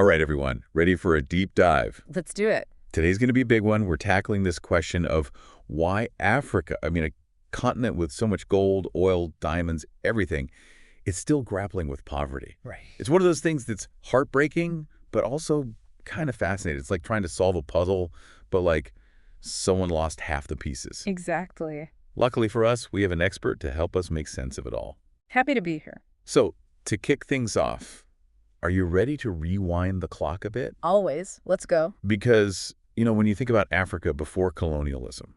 All right, everyone, ready for a deep dive? Let's do it. Today's going to be a big one. We're tackling this question of why Africa, a continent with so much gold, oil, diamonds, everything, it's still grappling with poverty. Right. It's one of those things that's heartbreaking, but also kind of fascinating. It's like trying to solve a puzzle, but like someone lost half the pieces. Exactly. Luckily for us, we have an expert to help us make sense of it all. Happy to be here. So, to kick things off, are you ready to rewind the clock a bit? Always. Let's go. Because, when you think about Africa before colonialism,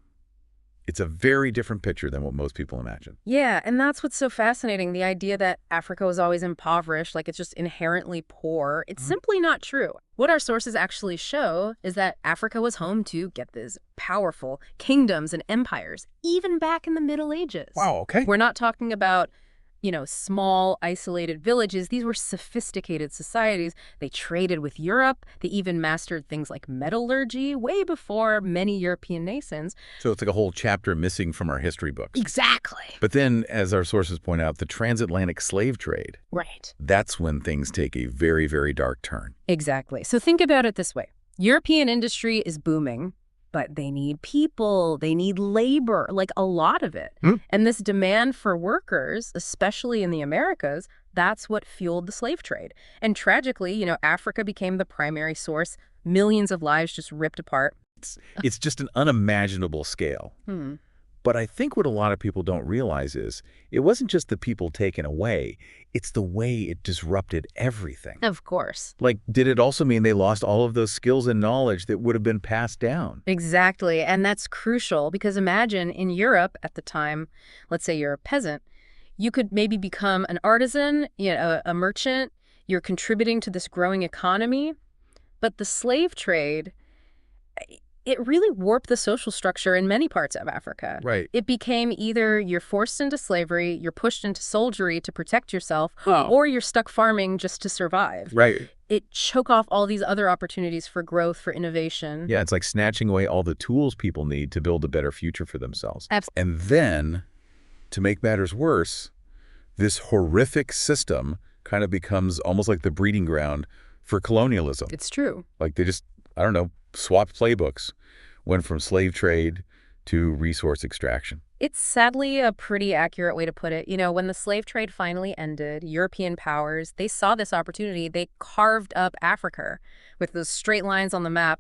it's a very different picture than what most people imagine. Yeah, and that's what's so fascinating. The idea that Africa was always impoverished, like it's just inherently poor, it's simply not true. What our sources actually show is that Africa was home to, get this, powerful kingdoms and empires, even back in the Middle Ages. Wow, okay. We're not talking about small, isolated villages. These were sophisticated societies. They traded with Europe. They even mastered things like metallurgy way before many European nations. So it's like a whole chapter missing from our history books. Exactly. But then, as our sources point out, the transatlantic slave trade, Right. that's when things take a very, very dark turn. Exactly. So think about it this way. European industry is booming, but they need people, they need labor, like a lot of it. And this demand for workers, especially in the Americas, that's what fueled the slave trade. And tragically, Africa became the primary source. Millions of lives just ripped apart. It's just an unimaginable scale. But I think what a lot of people don't realize is it wasn't just the people taken away, it's the way it disrupted everything. Of course. Like, did it also mean they lost all of those skills and knowledge that would have been passed down? Exactly. And that's crucial because imagine in Europe at the time, let's say you're a peasant, you could maybe become an artisan, a merchant, you're contributing to this growing economy. But the slave trade, it really warped the social structure in many parts of Africa. Right. It became either you're forced into slavery, you're pushed into soldiery to protect yourself, or you're stuck farming just to survive. Right. It choke off all these other opportunities for growth, for innovation. Yeah, it's like snatching away all the tools people need to build a better future for themselves. Absolutely. And then, to make matters worse, this horrific system kind of becomes almost like the breeding ground for colonialism. It's true. Like they just, swapped playbooks, went from slave trade to resource extraction. It's sadly a pretty accurate way to put it. When the slave trade finally ended, European powers, they saw this opportunity. They carved up Africa with those straight lines on the map,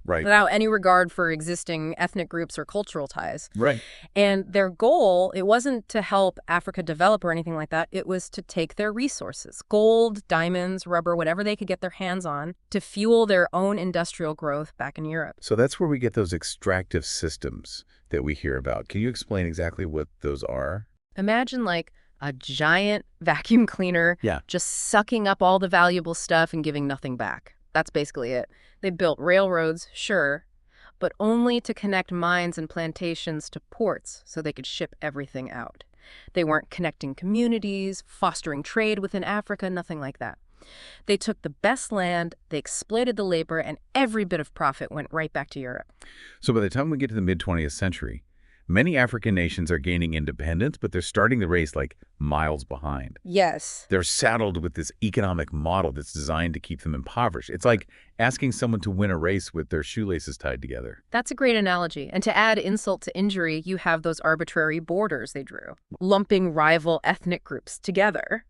Right. without any regard for existing ethnic groups or cultural ties. Right. And their goal, it wasn't to help Africa develop or anything like that. It was to take their resources, gold, diamonds, rubber, whatever they could get their hands on, to fuel their own industrial growth back in Europe. So that's where we get those extractive systems that we hear about. Can you explain exactly what those are? Imagine like a giant vacuum cleaner just sucking up all the valuable stuff and giving nothing back. That's basically it. They built railroads, sure, but only to connect mines and plantations to ports so they could ship everything out. They weren't connecting communities, fostering trade within Africa, nothing like that. They took the best land, they exploited the labor, and every bit of profit went right back to Europe. So by the time we get to the mid-20th century, many African nations are gaining independence, but they're starting the race like miles behind. Yes. They're saddled with this economic model that's designed to keep them impoverished. It's like asking someone to win a race with their shoelaces tied together. That's a great analogy. And to add insult to injury, you have those arbitrary borders they drew, lumping rival ethnic groups together,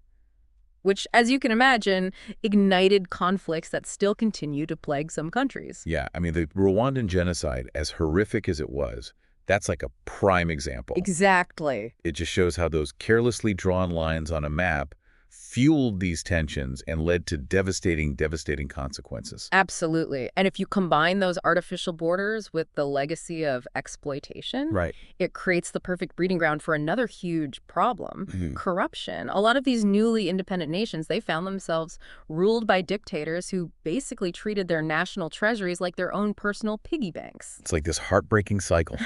which, as you can imagine, ignited conflicts that still continue to plague some countries. Yeah, the Rwandan genocide, as horrific as it was, that's like a prime example. Exactly. It just shows how those carelessly drawn lines on a map fueled these tensions and led to devastating consequences. Absolutely. And if you combine those artificial borders with the legacy of exploitation, it creates the perfect breeding ground for another huge problem, corruption. A lot of these newly independent nations, they found themselves ruled by dictators who basically treated their national treasuries like their own personal piggy banks. It's like this heartbreaking cycle.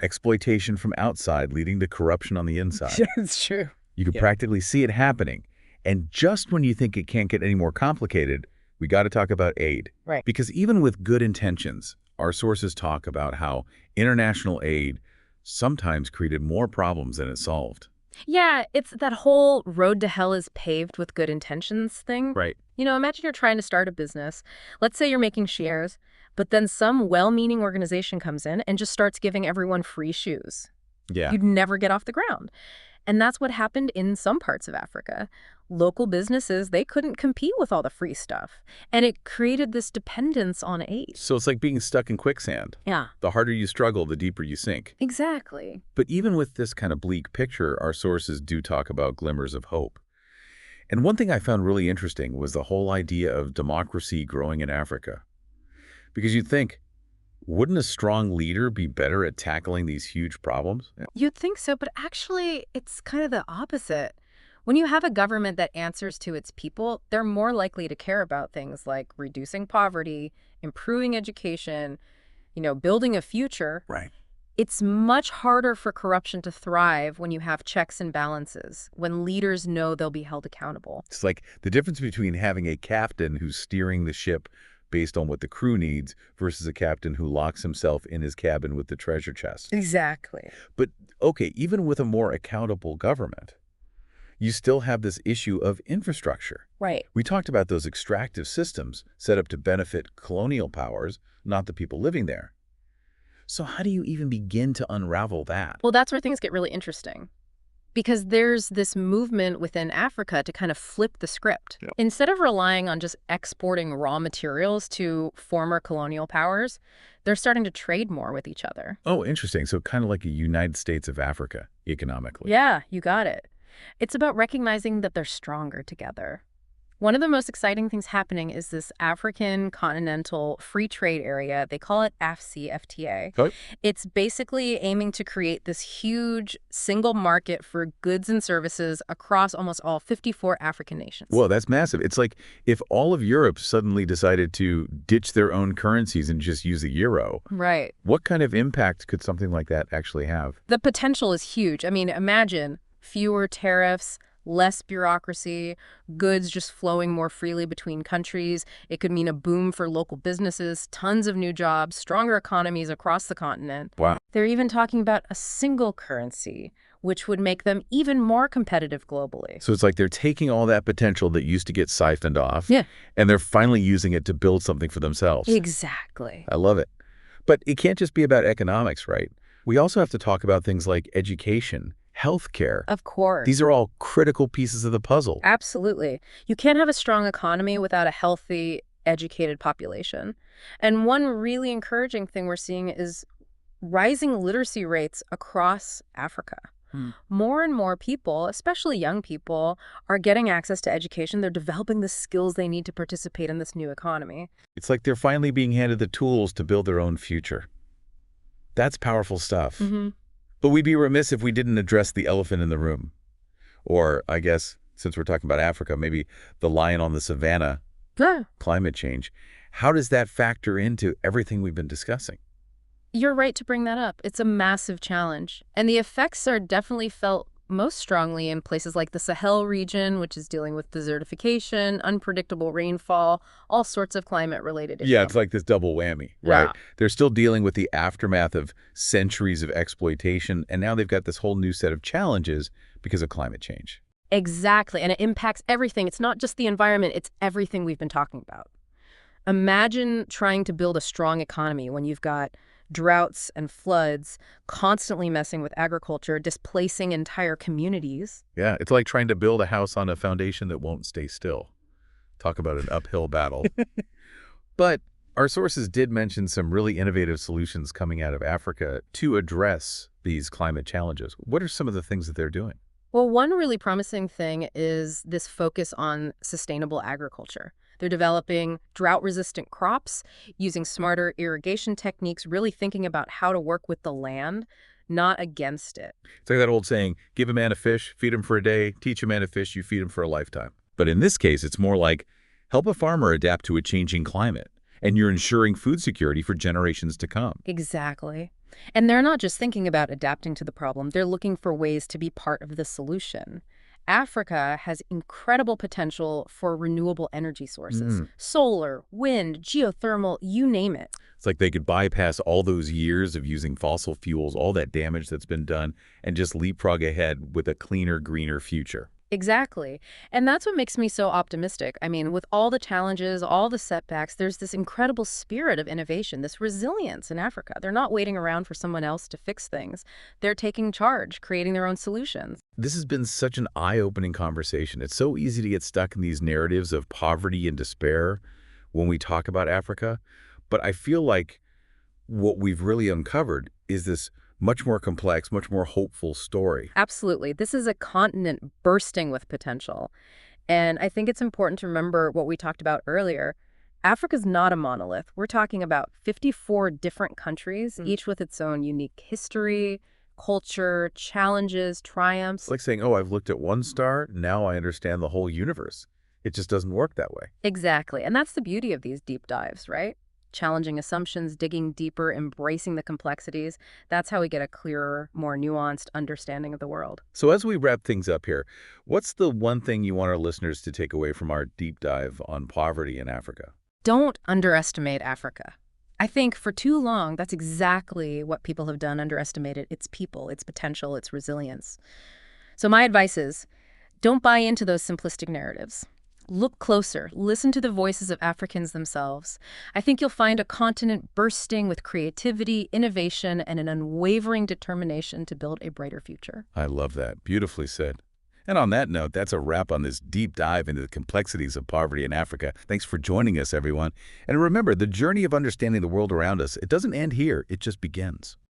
Exploitation from outside leading to corruption on the inside. It's true. You can practically see it happening. And just when you think it can't get any more complicated, we got to talk about aid. Right. Because even with good intentions, our sources talk about how international aid sometimes created more problems than it solved. Yeah, it's that whole road to hell is paved with good intentions thing. Right. Imagine you're trying to start a business. Let's say you're making shares, but then some well-meaning organization comes in and just starts giving everyone free shoes. Yeah. You'd never get off the ground. And that's what happened in some parts of Africa. Local businesses, they couldn't compete with all the free stuff. And it created this dependence on aid. So it's like being stuck in quicksand. Yeah. The harder you struggle, the deeper you sink. Exactly. But even with this kind of bleak picture, our sources do talk about glimmers of hope. And one thing I found really interesting was the whole idea of democracy growing in Africa. Because you'd think, wouldn't a strong leader be better at tackling these huge problems? You'd think so, but actually, it's kind of the opposite. When you have a government that answers to its people, they're more likely to care about things like reducing poverty, improving education, building a future. Right. It's much harder for corruption to thrive when you have checks and balances, when leaders know they'll be held accountable. It's like the difference between having a captain who's steering the ship based on what the crew needs versus a captain who locks himself in his cabin with the treasure chest. Exactly. But, okay, even with a more accountable government, you still have this issue of infrastructure. Right. We talked about those extractive systems set up to benefit colonial powers, not the people living there. So how do you even begin to unravel that? Well, that's where things get really interesting. Because there's this movement within Africa to kind of flip the script. Yep. Instead of relying on just exporting raw materials to former colonial powers, they're starting to trade more with each other. Oh, interesting. So kind of like a United States of Africa, economically. Yeah, you got it. It's about recognizing that they're stronger together. One of the most exciting things happening is this African continental free trade area. They call it AfCFTA. Okay. It's basically aiming to create this huge single market for goods and services across almost all 54 African nations. Whoa, that's massive. It's like if all of Europe suddenly decided to ditch their own currencies and just use the euro. Right. What kind of impact could something like that actually have? The potential is huge. I mean, imagine fewer tariffs, less bureaucracy, goods just flowing more freely between countries. It could mean a boom for local businesses, tons of new jobs, stronger economies across the continent. Wow. They're even talking about a single currency, which would make them even more competitive globally. So it's like they're taking all that potential that used to get siphoned off, Yeah. and they're finally using it to build something for themselves. Exactly. I love it. But it can't just be about economics, right? We also have to talk about things like education, healthcare. Of course. These are all critical pieces of the puzzle. Absolutely. You can't have a strong economy without a healthy, educated population. And one really encouraging thing we're seeing is rising literacy rates across Africa. More and more people, especially young people, are getting access to education. They're developing the skills they need to participate in this new economy. It's like they're finally being handed the tools to build their own future. That's powerful stuff. Mm-hmm. But we'd be remiss if we didn't address the elephant in the room. Or, I guess, since we're talking about Africa, maybe the lion on the savannah, climate change. How does that factor into everything we've been discussing? You're right to bring that up. It's a massive challenge. And the effects are definitely felt most strongly in places like the Sahel region, which is dealing with desertification, unpredictable rainfall, all sorts of climate-related issues. Yeah, it's like this double whammy, right? Yeah. They're still dealing with the aftermath of centuries of exploitation, and now they've got this whole new set of challenges because of climate change. Exactly, and it impacts everything. It's not just the environment, it's everything we've been talking about. Imagine trying to build a strong economy when you've got droughts and floods constantly messing with agriculture, displacing entire communities. Yeah, it's like trying to build a house on a foundation that won't stay still. Talk about an uphill battle. But our sources did mention some really innovative solutions coming out of Africa to address these climate challenges. What are some of the things that they're doing? Well, one really promising thing is this focus on sustainable agriculture. They're developing drought-resistant crops, using smarter irrigation techniques, really thinking about how to work with the land, not against it. It's like that old saying, give a man a fish, feed him for a day, teach a man a fish, you feed him for a lifetime. But in this case, it's more like help a farmer adapt to a changing climate, and you're ensuring food security for generations to come. Exactly. And they're not just thinking about adapting to the problem, they're looking for ways to be part of the solution. Africa has incredible potential for renewable energy sources. Solar, wind, geothermal, you name it. It's like they could bypass all those years of using fossil fuels, all that damage that's been done, and just leapfrog ahead with a cleaner, greener future. Exactly. And that's what makes me so optimistic. I mean, with all the challenges, all the setbacks, there's this incredible spirit of innovation, this resilience in Africa. They're not waiting around for someone else to fix things. They're taking charge, creating their own solutions. This has been such an eye-opening conversation. It's so easy to get stuck in these narratives of poverty and despair when we talk about Africa. But I feel like what we've really uncovered is this much more complex, much more hopeful story. Absolutely. This is a continent bursting with potential. And I think it's important to remember what we talked about earlier. Africa's not a monolith. We're talking about 54 different countries, each with its own unique history, culture, challenges, triumphs. It's like saying, oh, I've looked at one star, now I understand the whole universe. It just doesn't work that way. Exactly. And that's the beauty of these deep dives, right? Challenging assumptions, digging deeper, embracing the complexities. That's how we get a clearer, more nuanced understanding of the world. So as we wrap things up here, what's the one thing you want our listeners to take away from our deep dive on poverty in Africa? Don't underestimate Africa. I think for too long, that's exactly what people have done, underestimated its people, its potential, its resilience. So my advice is, don't buy into those simplistic narratives. Look closer. Listen to the voices of Africans themselves. I think you'll find a continent bursting with creativity, innovation, and an unwavering determination to build a brighter future. I love that. Beautifully said. And on that note, that's a wrap on this deep dive into the complexities of poverty in Africa. Thanks for joining us, everyone. And remember, the journey of understanding the world around us, it doesn't end here. It just begins.